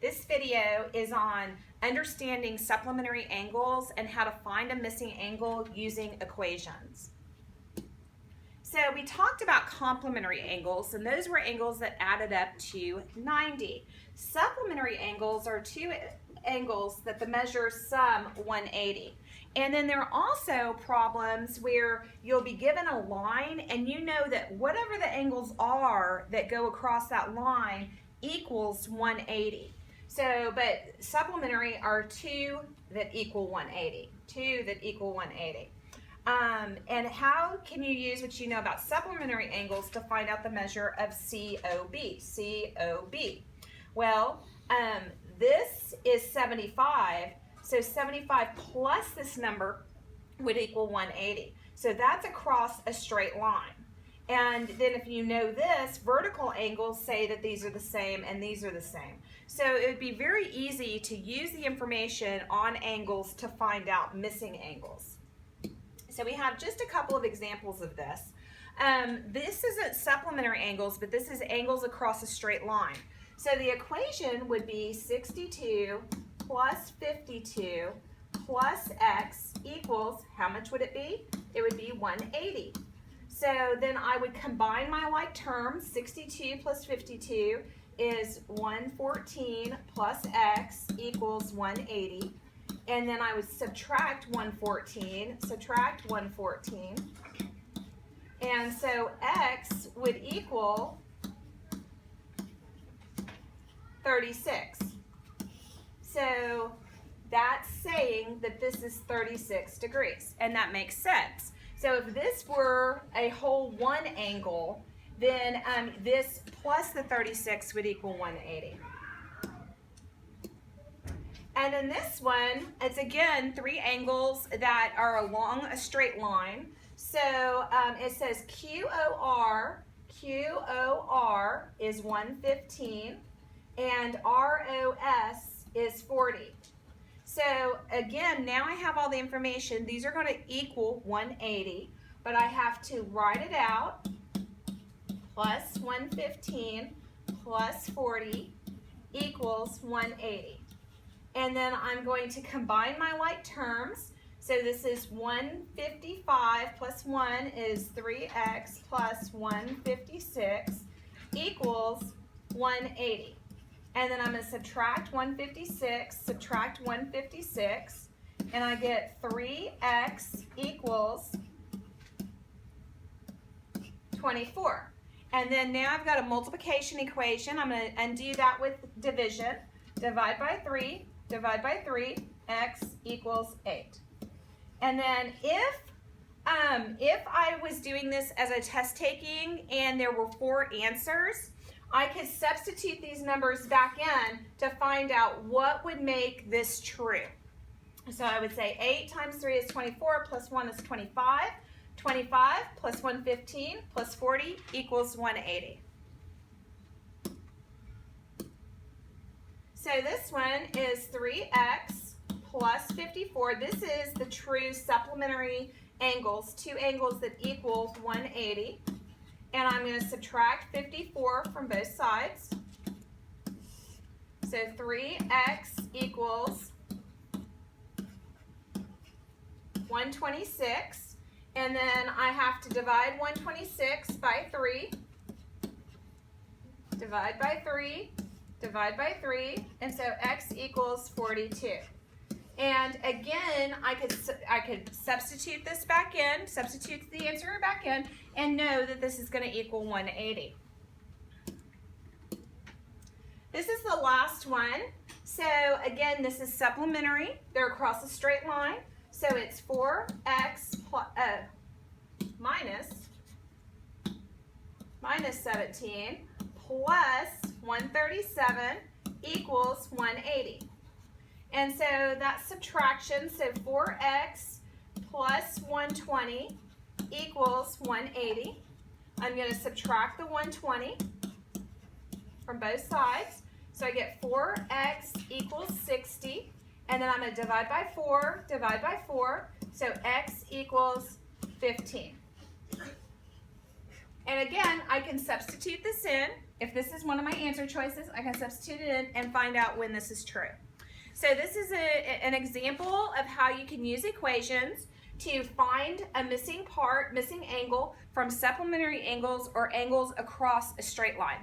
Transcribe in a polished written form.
This video is on understanding supplementary angles and how to find a missing angle using equations. So we talked about complementary angles, and those were angles that added up to 90. Supplementary angles are two angles that the measures sum 180. And then there are also problems where you'll be given a line and you know that whatever the angles are that go across that line equals 180. So, but supplementary are two that equal 180. Two that equal 180. And how can you use what you know about supplementary angles to find out the measure of COB? COB. Well, this is 75, so 75 plus this number would equal 180. So that's across a straight line. And then if you know this, vertical angles say that these are the same and these are the same. So it would be very easy to use the information on angles to find out missing angles. So we have just a couple of examples of this. This isn't supplementary angles, but this is angles across a straight line. So the equation would be 62 plus 52 plus x equals, how much would it be? It would be 180. So then I would combine my like terms. 62 plus 52 is 114 plus x equals 180. And then I would subtract 114, and so x would equal 36. So that's saying that this is 36 degrees, and that makes sense. So if this were a whole one angle, then this plus the 36 would equal 180. And in this one, it's again three angles that are along a straight line. So it says QOR is 115 and ROS is 40. So again, now I have all the information. These are going to equal 180, but I have to write it out. Plus 115 plus 40 equals 180. And then I'm going to combine my like terms. So this is 155 plus 1 is 3x plus 156 equals 180. And then I'm going to subtract 156, and I get 3x equals 24. And then now I've got a multiplication equation. I'm going to undo that with division. Divide by 3, x equals 8. And then if I was doing this as a test taking and there were 4 answers, I could substitute these numbers back in to find out what would make this true. So I would say 8 times 3 is 24, plus 1 is 25. 25 plus 115 plus 40 equals 180. So this one is 3x plus 54. This is the true supplementary angles, two angles that equal 180. And I'm going to subtract 54 from both sides. So 3x equals 126. And then I have to divide 126 by 3. Divide by 3. Divide by 3. And so x equals 42. And again, I could substitute this back in, substitute the answer back in, and know that this is going to equal 180. This is the last one. So again, this is supplementary. They're across a straight line. So it's 4x minus 17 plus 137 equals 180. And so that's subtraction, so 4x plus 120 equals 180. I'm going to subtract the 120 from both sides. So I get 4x equals 60. And then I'm going to divide by 4, so x equals 15. And again, I can substitute this in. if this is one of my answer choices, I can substitute it in and find out when this is true. So this is an example of how you can use equations to find a missing part, missing angle from supplementary angles or angles across a straight line.